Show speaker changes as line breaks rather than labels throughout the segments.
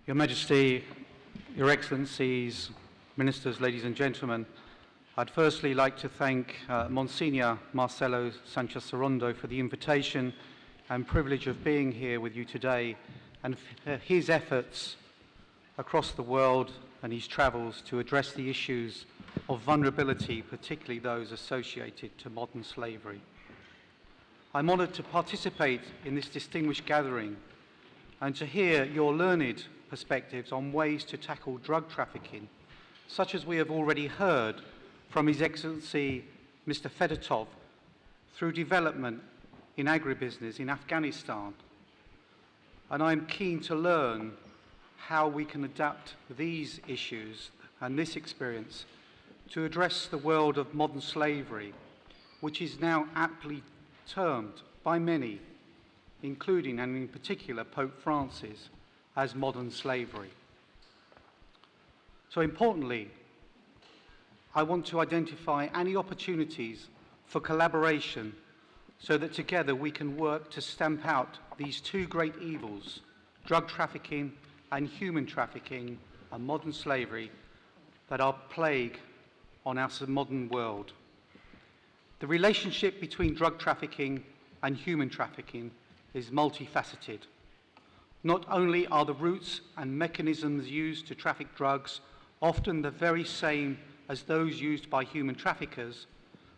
Your Majesty, Your Excellencies, Ministers, ladies and gentlemen, I'd firstly like to thank Monsignor Marcelo Sanchez-Sorondo for the invitation and privilege of being here with you today, and his efforts across the world and his travels to address the issues of vulnerability, particularly those associated to modern slavery. I'm honoured to participate in this distinguished gathering and to hear your learned perspectives on ways to tackle drug trafficking, such as we have already heard from His Excellency Mr. Fedotov, through development in agribusiness in Afghanistan. And I'm keen to learn how we can adapt these issues and this experience to address the world of modern slavery, which is now aptly termed by many, including and in particular Pope Francis, as modern slavery. So importantly, I want to identify any opportunities for collaboration so that together we can work to stamp out these two great evils, drug trafficking and human trafficking and modern slavery, that are plague on our modern world. The relationship between drug trafficking and human trafficking is multifaceted. Not only are the routes and mechanisms used to traffic drugs often the very same as those used by human traffickers,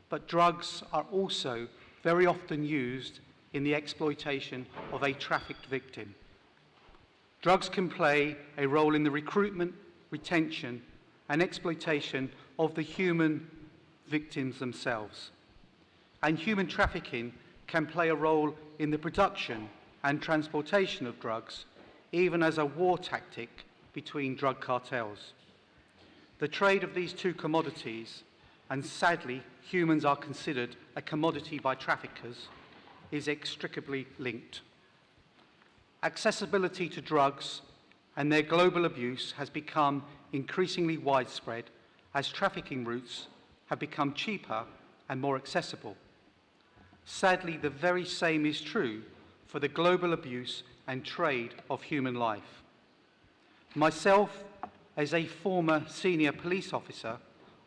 but drugs are also very often used in the exploitation of a trafficked victim. Drugs can play a role in the recruitment, retention, and exploitation of the human victims themselves. And human trafficking can play a role in the production and transportation of drugs, even as a war tactic between drug cartels. The trade of these two commodities, and sadly humans are considered a commodity by traffickers, is inextricably linked. Accessibility to drugs and their global abuse has become increasingly widespread as trafficking routes have become cheaper and more accessible. Sadly, the very same is true for the global abuse and trade of human life. Myself, as a former senior police officer,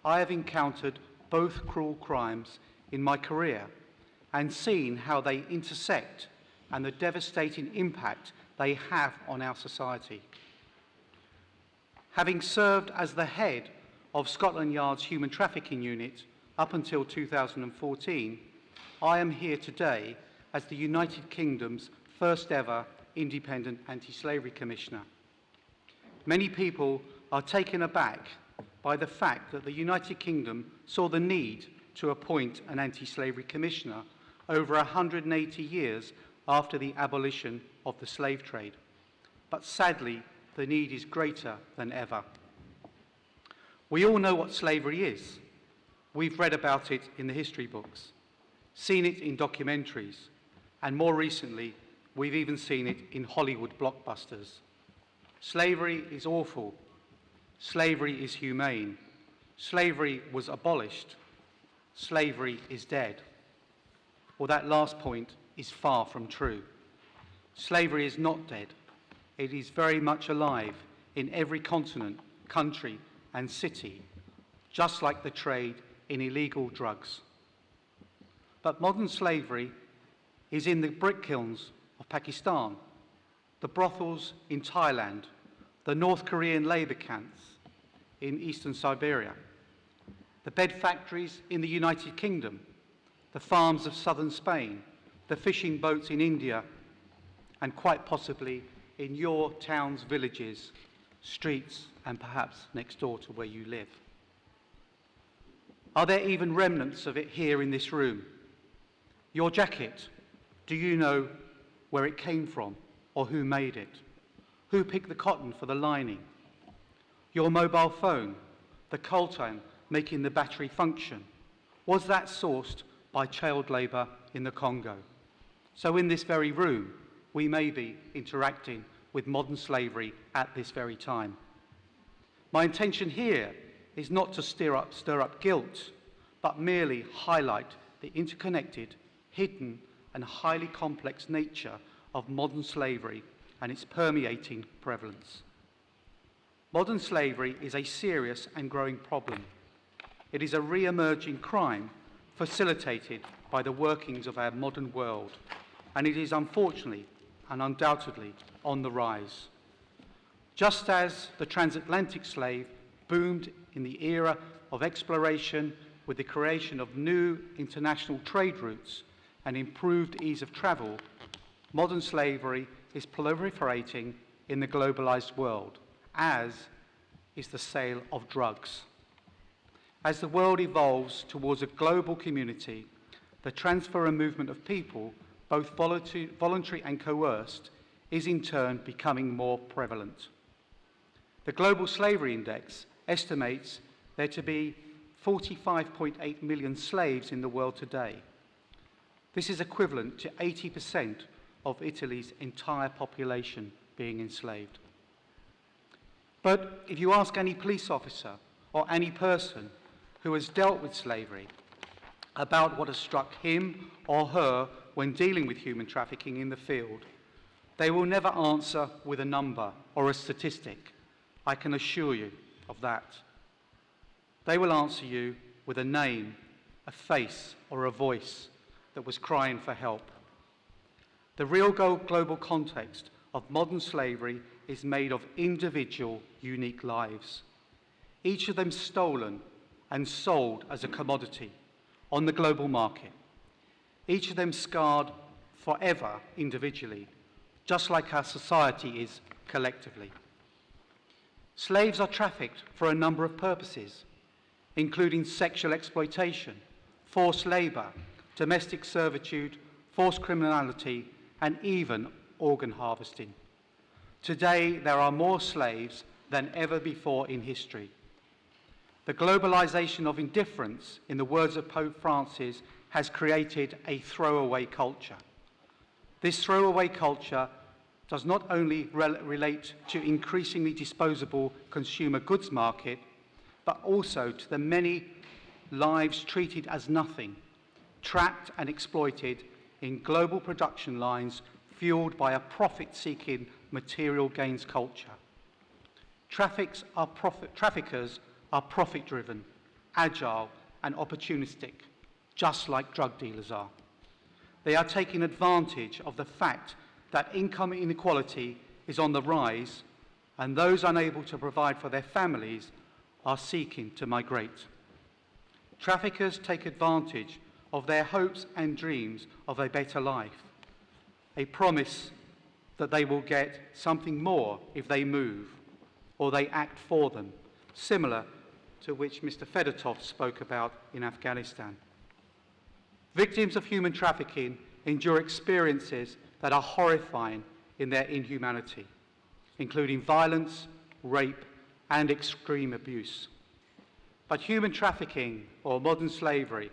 I have encountered both cruel crimes in my career and seen how they intersect and the devastating impact they have on our society. Having served as the head of Scotland Yard's Human Trafficking Unit up until 2014, I am here today as the United Kingdom's first ever independent anti-slavery commissioner. Many people are taken aback by the fact that the United Kingdom saw the need to appoint an anti-slavery commissioner over 180 years after the abolition of the slave trade. But sadly, the need is greater than ever. We all know what slavery is. We've read about it in the history books, seen it in documentaries, and more recently, we've even seen it in Hollywood blockbusters. Slavery is awful. Slavery is humane. Slavery was abolished. Slavery is dead. Well, that last point is far from true. Slavery is not dead. It is very much alive in every continent, country, and city, just like the trade in illegal drugs. But modern slavery is in the brick kilns of Pakistan, the brothels in Thailand, the North Korean labour camps in eastern Siberia, the bed factories in the United Kingdom, the farms of southern Spain, the fishing boats in India, and quite possibly in your towns, villages, streets, and perhaps next door to where you live. Are there even remnants of it here in this room? Your jacket, do you know where it came from or who made it? Who picked the cotton for the lining? Your mobile phone, the coltan making the battery function, was that sourced by child labour in the Congo? So in this very room, we may be interacting with modern slavery at this very time. My intention here is not to stir up guilt, but merely highlight the interconnected, hidden, and highly complex nature of modern slavery and its permeating prevalence. Modern slavery is a serious and growing problem. It is a re-emerging crime facilitated by the workings of our modern world, and it is unfortunately and undoubtedly on the rise. Just as the transatlantic slave boomed in the era of exploration with the creation of new international trade routes and improved ease of travel, modern slavery is proliferating in the globalized world, as is the sale of drugs. As the world evolves towards a global community, the transfer and movement of people, both voluntary and coerced, is in turn becoming more prevalent. The Global Slavery Index estimates there to be 45.8 million slaves in the world today. This is equivalent to 80% of Italy's entire population being enslaved. But if you ask any police officer or any person who has dealt with slavery about what has struck him or her when dealing with human trafficking in the field, they will never answer with a number or a statistic. I can assure you of that. They will answer you with a name, a face, or a voice that was crying for help. The real global context of modern slavery is made of individual, unique lives, each of them stolen and sold as a commodity on the global market, each of them scarred forever individually, just like our society is collectively. Slaves are trafficked for a number of purposes, including sexual exploitation, forced labor, domestic servitude, forced criminality, and even organ harvesting. Today, there are more slaves than ever before in history. The globalization of indifference, in the words of Pope Francis, has created a throwaway culture. This throwaway culture does not only relate to increasingly disposable consumer goods market, but also to the many lives treated as nothing, trapped and exploited in global production lines fueled by a profit-seeking material gains culture. Traffickers are profit-driven, agile, and opportunistic, just like drug dealers are. They are taking advantage of the fact that income inequality is on the rise, and those unable to provide for their families are seeking to migrate. Traffickers take advantage of their hopes and dreams of a better life, a promise that they will get something more if they move or they act for them, similar to which Mr. Fedotov spoke about in Afghanistan. Victims of human trafficking endure experiences that are horrifying in their inhumanity, including violence, rape, and extreme abuse. But human trafficking, or modern slavery,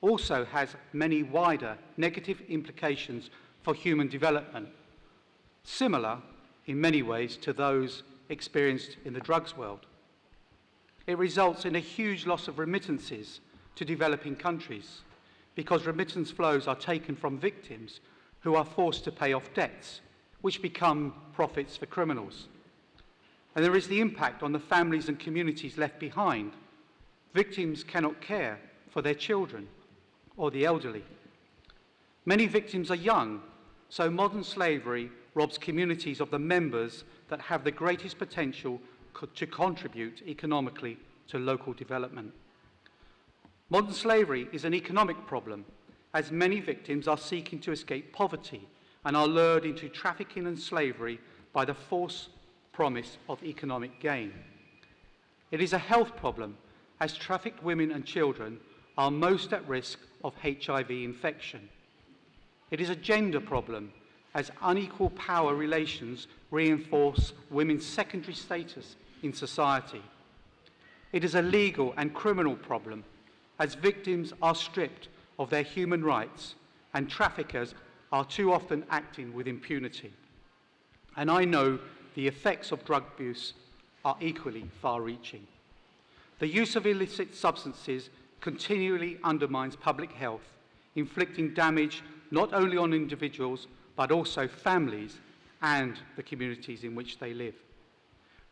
also has many wider negative implications for human development, similar in many ways to those experienced in the drugs world. It results in a huge loss of remittances to developing countries because remittance flows are taken from victims who are forced to pay off debts, which become profits for criminals. And there is the impact on the families and communities left behind. Victims cannot care for their children or the elderly. Many victims are young, so modern slavery robs communities of the members that have the greatest potential to contribute economically to local development. Modern slavery is an economic problem, as many victims are seeking to escape poverty and are lured into trafficking and slavery by the false promise of economic gain. It is a health problem, as trafficked women and children are most at risk of HIV infection. It is a gender problem, as unequal power relations reinforce women's secondary status in society. It is a legal and criminal problem, as victims are stripped of their human rights and traffickers are too often acting with impunity. And I know the effects of drug abuse are equally far-reaching. The use of illicit substances continually undermines public health, inflicting damage not only on individuals, but also families and the communities in which they live.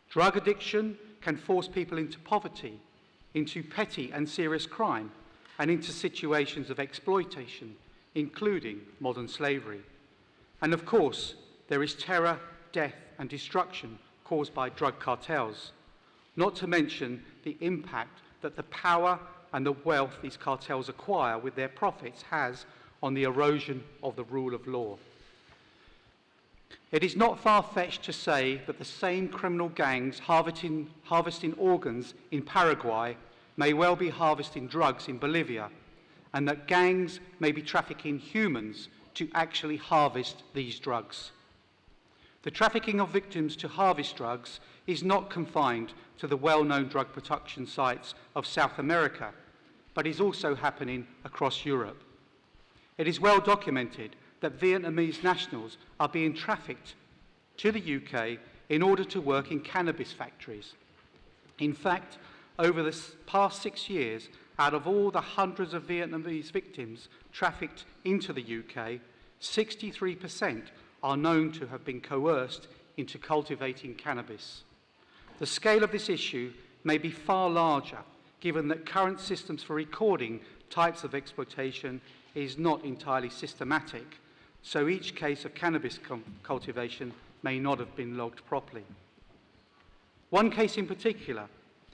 Drug addiction can force people into poverty, into petty and serious crime, and into situations of exploitation, including modern slavery. And of course, there is terror, death, and destruction caused by drug cartels, not to mention the impact that the power and the wealth these cartels acquire with their profits has on the erosion of the rule of law. It is not far-fetched to say that the same criminal gangs harvesting organs in Paraguay may well be harvesting drugs in Bolivia, and that gangs may be trafficking humans to actually harvest these drugs. The trafficking of victims to harvest drugs is not confined to the well-known drug production sites of South America, but is also happening across Europe. It is well documented that Vietnamese nationals are being trafficked to the UK in order to work in cannabis factories. In fact, over the past 6 years, out of all the hundreds of Vietnamese victims trafficked into the UK, 63% are known to have been coerced into cultivating cannabis. The scale of this issue may be far larger, given that current systems for recording types of exploitation is not entirely systematic, so each case of cannabis cultivation may not have been logged properly. One case in particular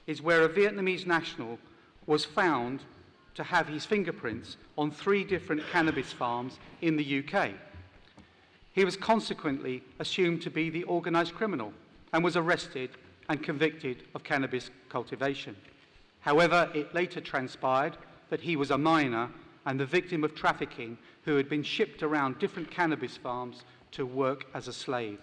is where a Vietnamese national was found to have his fingerprints on 3 different cannabis farms in the UK. He was consequently assumed to be the organised criminal and was arrested and convicted of cannabis cultivation. However, it later transpired that he was a minor and the victim of trafficking who had been shipped around different cannabis farms to work as a slave.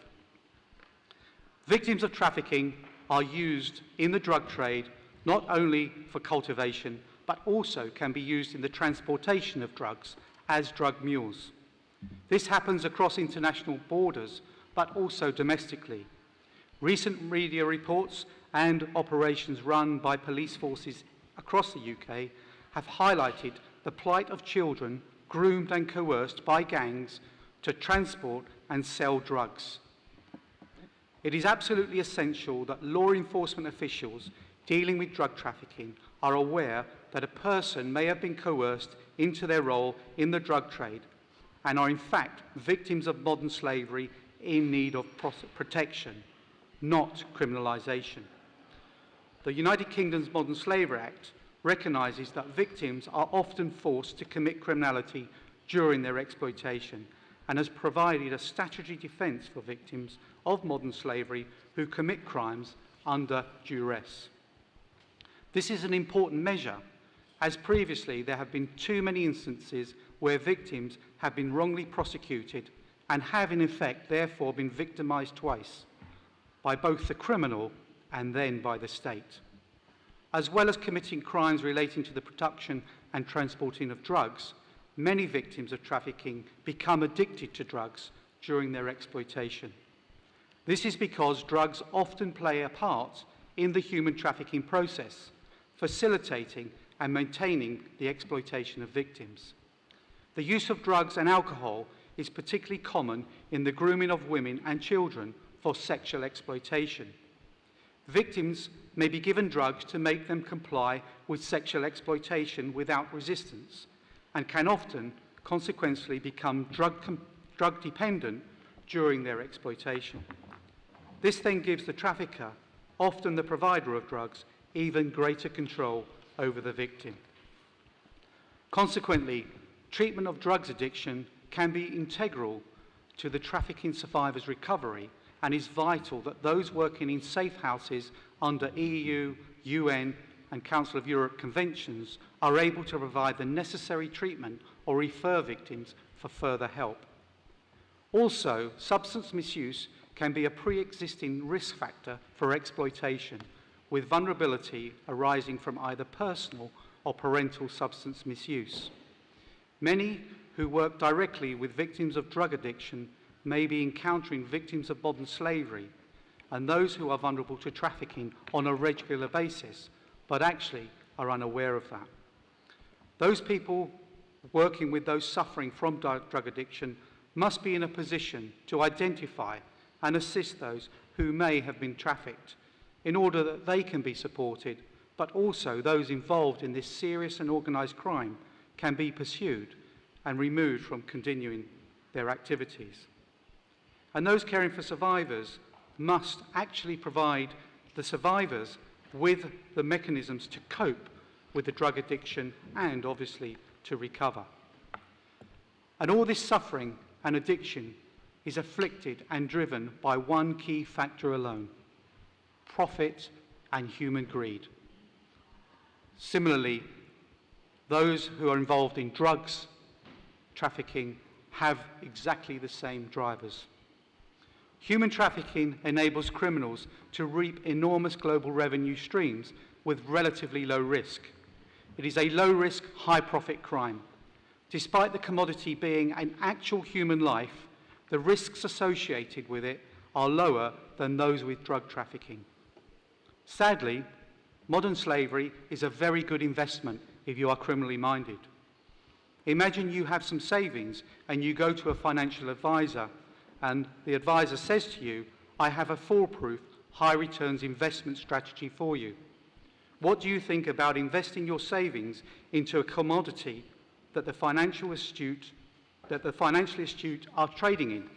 Victims of trafficking are used in the drug trade not only for cultivation, but also can be used in the transportation of drugs as drug mules. This happens across international borders, but also domestically. Recent media reports and operations run by police forces across the UK have highlighted the plight of children groomed and coerced by gangs to transport and sell drugs. It is absolutely essential that law enforcement officials dealing with drug trafficking are aware that a person may have been coerced into their role in the drug trade and are in fact victims of modern slavery in need of protection, not criminalisation. The United Kingdom's Modern Slavery Act recognises that victims are often forced to commit criminality during their exploitation and has provided a statutory defence for victims of modern slavery who commit crimes under duress. This is an important measure, as previously there have been too many instances where victims have been wrongly prosecuted and have in effect therefore been victimised twice, by both the criminal and then by the state. As well as committing crimes relating to the production and transporting of drugs, many victims of trafficking become addicted to drugs during their exploitation. This is because drugs often play a part in the human trafficking process, facilitating and maintaining the exploitation of victims. The use of drugs and alcohol is particularly common in the grooming of women and children for sexual exploitation. Victims may be given drugs to make them comply with sexual exploitation without resistance, and can often consequently become drug dependent during their exploitation. This then gives the trafficker, often the provider of drugs, even greater control over the victim. Consequently, treatment of drugs addiction can be integral to the trafficking survivor's recovery and is vital that those working in safe houses under EU, UN and Council of Europe conventions are able to provide the necessary treatment or refer victims for further help. Also, substance misuse can be a pre-existing risk factor for exploitation, with vulnerability arising from either personal or parental substance misuse. Many who work directly with victims of drug addiction may be encountering victims of modern slavery and those who are vulnerable to trafficking on a regular basis, but actually are unaware of that. Those people working with those suffering from drug addiction must be in a position to identify and assist those who may have been trafficked in order that they can be supported, but also those involved in this serious and organised crime can be pursued and removed from continuing their activities. And those caring for survivors must actually provide the survivors with the mechanisms to cope with the drug addiction and obviously to recover. And all this suffering and addiction is afflicted and driven by one key factor alone: profit and human greed. Similarly, those who are involved in drugs trafficking have exactly the same drivers. Human trafficking enables criminals to reap enormous global revenue streams with relatively low risk. It is a low-risk, high-profit crime. Despite the commodity being an actual human life, the risks associated with it are lower than those with drug trafficking. Sadly, modern slavery is a very good investment if you are criminally minded. Imagine you have some savings and you go to a financial advisor and the advisor says to you, "I have a foolproof, high-returns investment strategy for you. What do you think about investing your savings into a commodity that the financially astute are trading in?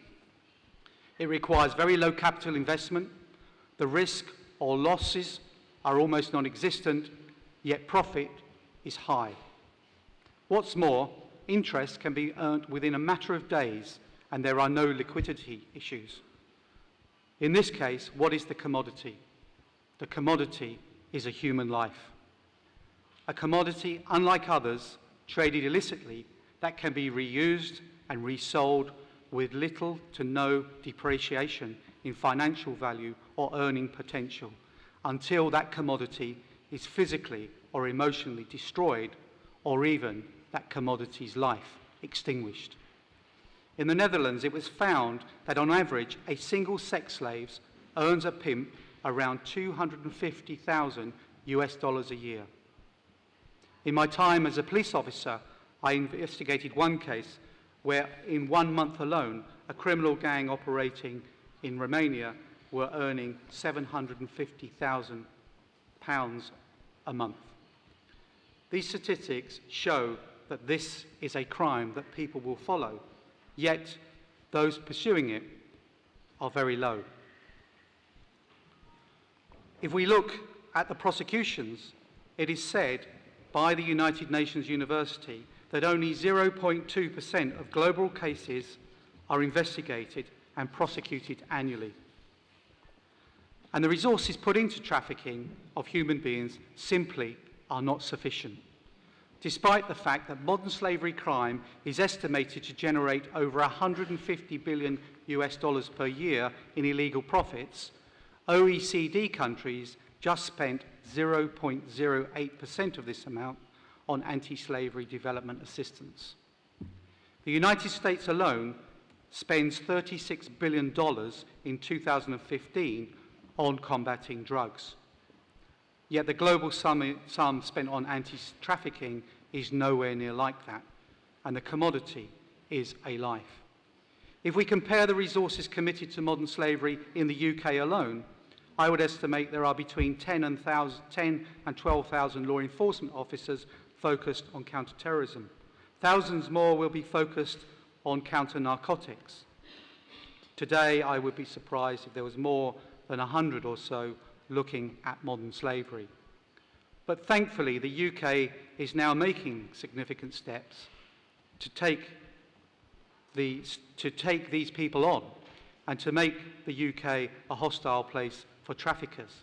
It requires very low capital investment, the risk or losses are almost non-existent, yet profit is high. What's more, interest can be earned within a matter of days and there are no liquidity issues." In this case, what is the commodity? The commodity is a human life. A commodity, unlike others, traded illicitly, that can be reused and resold with little to no depreciation in financial value or earning potential until that commodity is physically or emotionally destroyed, or even that commodity's life extinguished. In the Netherlands, it was found that on average, a single sex slave earns a pimp around $250,000 a year. In my time as a police officer, I investigated one case where in 1 month alone, a criminal gang operating in Romania were earning £750,000 a month. These statistics show that this is a crime that people will follow, yet those pursuing it are very low. If we look at the prosecutions, it is said by the United Nations University that only 0.2% of global cases are investigated and prosecuted annually. And the resources put into trafficking of human beings simply are not sufficient. Despite the fact that modern slavery crime is estimated to generate over $150 billion per year in illegal profits, OECD countries just spent 0.08% of this amount on anti-slavery development assistance. The United States alone spends $36 billion in 2015 on combating drugs. Yet the global sum spent on anti-trafficking is nowhere near like that, and the commodity is a life. If we compare the resources committed to modern slavery in the UK alone, I would estimate there are between 10 and 12,000 law enforcement officers focused on counter-terrorism. Thousands more will be focused on counter-narcotics. Today, I would be surprised if there was more than 100 or so looking at modern slavery. But thankfully, the UK is now making significant steps to take these people on and to make the UK a hostile place for traffickers.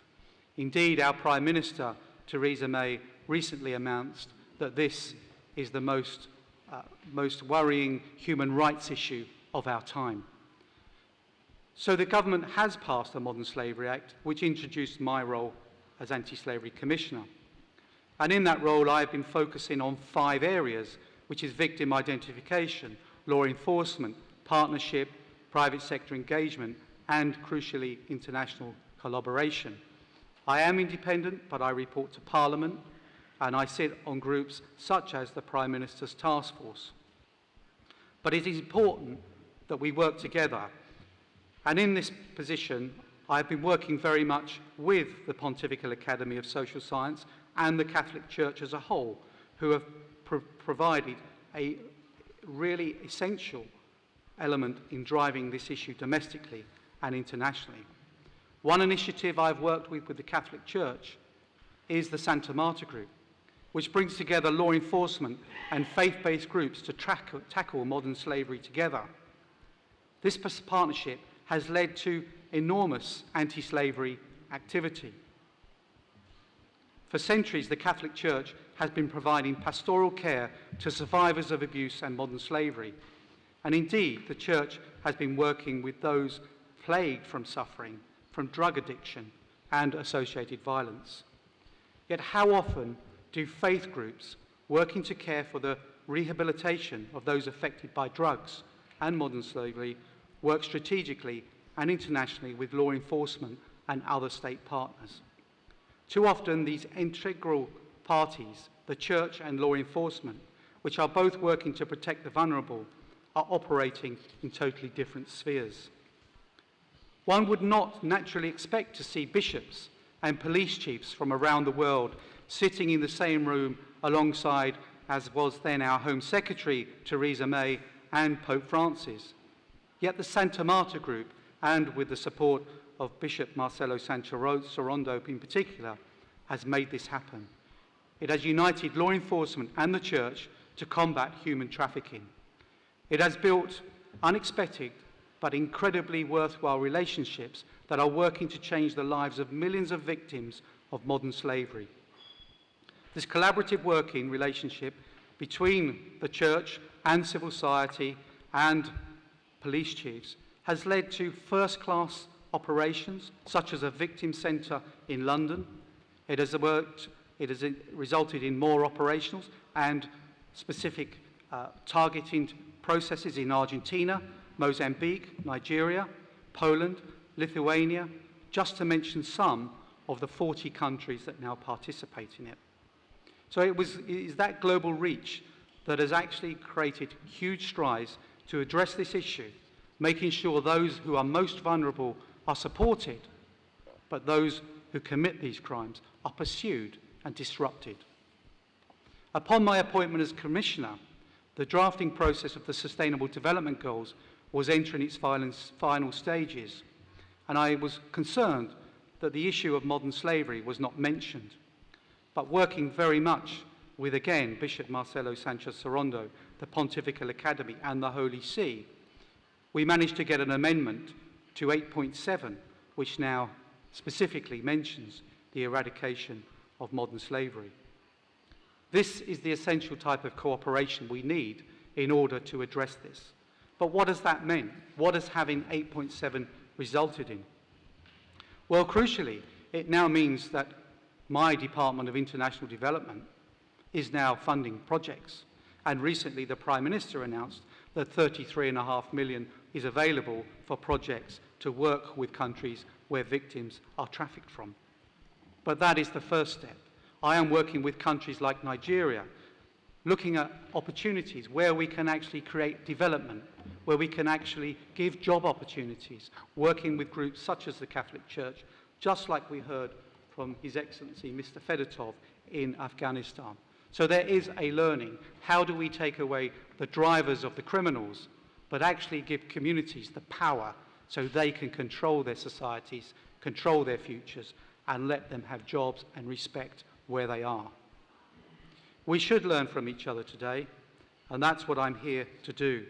Indeed, our Prime Minister, Theresa May, recently announced that this is the most worrying human rights issue of our time. So the government has passed the Modern Slavery Act, which introduced my role as Anti-Slavery Commissioner. And in that role, I have been focusing on 5 areas, which is victim identification, law enforcement, partnership, private sector engagement, and, crucially, international collaboration. I am independent, but I report to Parliament, and I sit on groups such as the Prime Minister's Task Force. But it is important that we work together. And in this position, I've been working very much with the Pontifical Academy of Social Science and the Catholic Church as a whole, who have provided a really essential element in driving this issue domestically and internationally. One initiative I've worked with the Catholic Church is the Santa Marta Group, which brings together law enforcement and faith-based groups to tackle modern slavery together. This partnership has led to enormous anti-slavery activity. For centuries, the Catholic Church has been providing pastoral care to survivors of abuse and modern slavery. And indeed, the Church has been working with those plagued from suffering, from drug addiction and associated violence. Yet how often do faith groups working to care for the rehabilitation of those affected by drugs and modern slavery work strategically and internationally with law enforcement and other state partners? Too often, these integral parties, the Church and law enforcement, which are both working to protect the vulnerable, are operating in totally different spheres. One would not naturally expect to see bishops and police chiefs from around the world sitting in the same room alongside, as was then our Home Secretary, Theresa May, and Pope Francis. Yet the Santa Marta Group, and with the support of Bishop Marcelo Sorondo in particular, has made this happen. It has united law enforcement and the Church to combat human trafficking. It has built unexpected but incredibly worthwhile relationships that are working to change the lives of millions of victims of modern slavery. This collaborative working relationship between the Church and civil society and police chiefs has led to first-class operations, such as a victim centre in London. It has resulted in more operationals and specific targeting processes in Argentina, Mozambique, Nigeria, Poland, Lithuania, just to mention some of the 40 countries that now participate in it. So it is that global reach that has actually created huge strides to address this issue, making sure those who are most vulnerable are supported, but those who commit these crimes are pursued and disrupted. Upon my appointment as Commissioner, the drafting process of the Sustainable Development Goals was entering its final stages, and I was concerned that the issue of modern slavery was not mentioned. But working very much with, again, Bishop Marcelo Sanchez Sorondo, the Pontifical Academy, and the Holy See, we managed to get an amendment to 8.7, which now specifically mentions the eradication of modern slavery. This is the essential type of cooperation we need in order to address this. But what has that meant? What has having 8.7 resulted in? Well, crucially, it now means that my Department of International Development is now funding projects. And recently, the Prime Minister announced that 33.5 million is available for projects to work with countries where victims are trafficked from. But that is the first step. I am working with countries like Nigeria, looking at opportunities where we can actually create development, where we can actually give job opportunities, working with groups such as the Catholic Church, just like we heard from His Excellency Mr. Fedotov in Afghanistan. So there is a learning. How do we take away the drivers of the criminals, but actually give communities the power so they can control their societies, control their futures, and let them have jobs and respect where they are. We should learn from each other today, and that's what I'm here to do,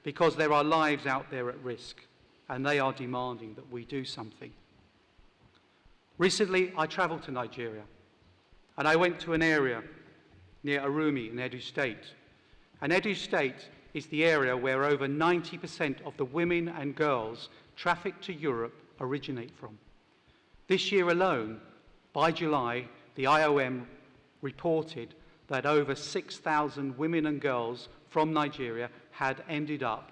because there are lives out there at risk, and they are demanding that we do something. Recently, I traveled to Nigeria, and I went to an area near Arumi in Edo State. And Edo State is the area where over 90% of the women and girls trafficked to Europe originate from. This year alone, by July, the IOM reported that over 6,000 women and girls from Nigeria had ended up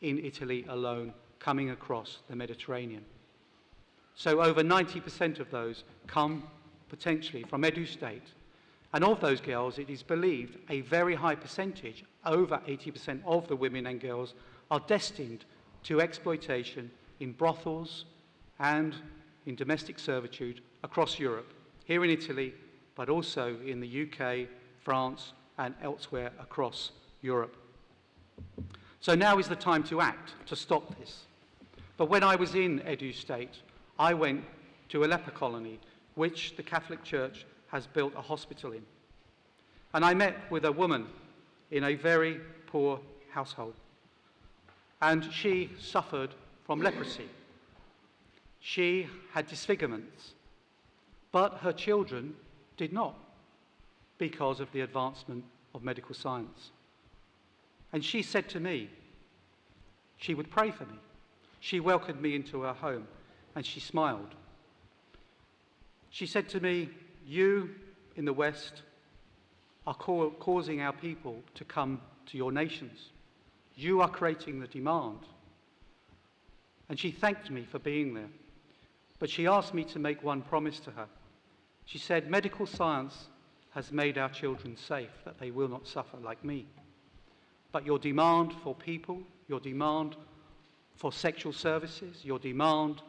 in Italy alone, coming across the Mediterranean. So over 90% of those come potentially from Edo State. And of those girls, it is believed a very high percentage, over 80% of the women and girls, are destined to exploitation in brothels, and in domestic servitude across Europe, here in Italy, but also in the UK, France, and elsewhere across Europe. So now is the time to act, to stop this. But when I was in Edu State, I went to a leper colony, which the Catholic Church has built a hospital in. And I met with a woman in a very poor household. And she suffered from leprosy. She had disfigurements, but her children did not, because of the advancement of medical science. And she said to me, she would pray for me. She welcomed me into her home, and she smiled. She said to me, you in the West are causing our people to come to your nations. You are creating the demand. And she thanked me for being there. But she asked me to make one promise to her. She said, medical science has made our children safe, that they will not suffer like me. But your demand for people, your demand for sexual services, your demand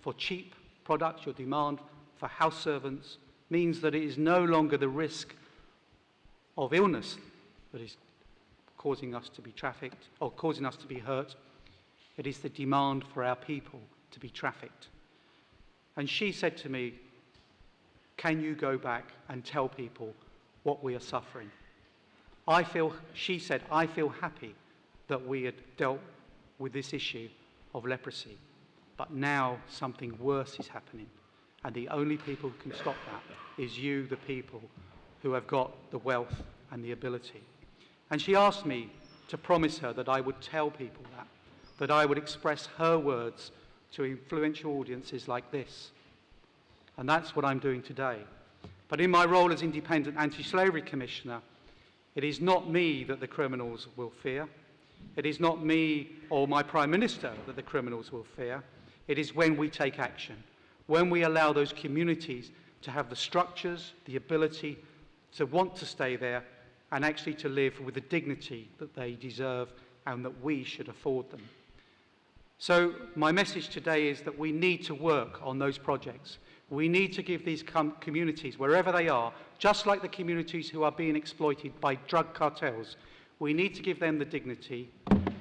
for cheap products, your demand for house servants, means that it is no longer the risk of illness that is causing us to be trafficked or causing us to be hurt. It is the demand for our people to be trafficked. And she said to me, can you go back and tell people what we are suffering? She said, I feel happy that we had dealt with this issue of leprosy, but now something worse is happening. And the only people who can stop that is you, the people who have got the wealth and the ability. And she asked me to promise her that I would tell people that I would express her words to influential audiences like this. And that's what I'm doing today. But in my role as Independent Anti-Slavery Commissioner, it is not me that the criminals will fear. It is not me or my Prime Minister that the criminals will fear. It is when we take action, when we allow those communities to have the structures, the ability to want to stay there and actually to live with the dignity that they deserve and that we should afford them. So my message today is that we need to work on those projects. We need to give these communities, wherever they are, just like the communities who are being exploited by drug cartels, we need to give them the dignity.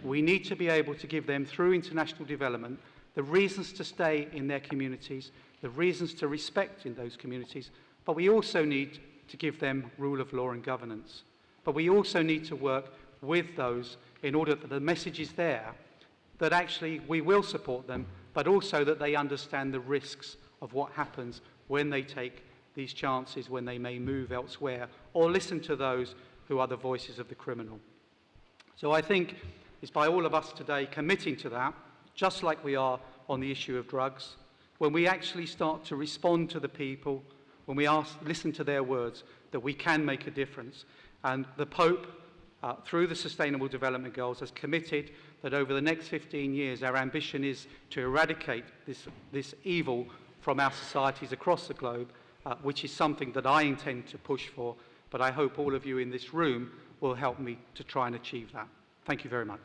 We need to be able to give them, through international development, the reasons to stay in their communities, the reasons to respect in those communities, but we also need to give them rule of law and governance. But we also need to work with those in order that the message is there, that actually we will support them, but also that they understand the risks of what happens when they take these chances, when they may move elsewhere, or listen to those who are the voices of the criminal. So I think it's by all of us today committing to that, just like we are on the issue of drugs, when we actually start to respond to the people, when we listen to their words, that we can make a difference. And the Pope, through the Sustainable Development Goals, has committed that over the next 15 years, our ambition is to eradicate this evil from our societies across the globe, which is something that I intend to push for, but I hope all of you in this room will help me to try and achieve that. Thank you very much.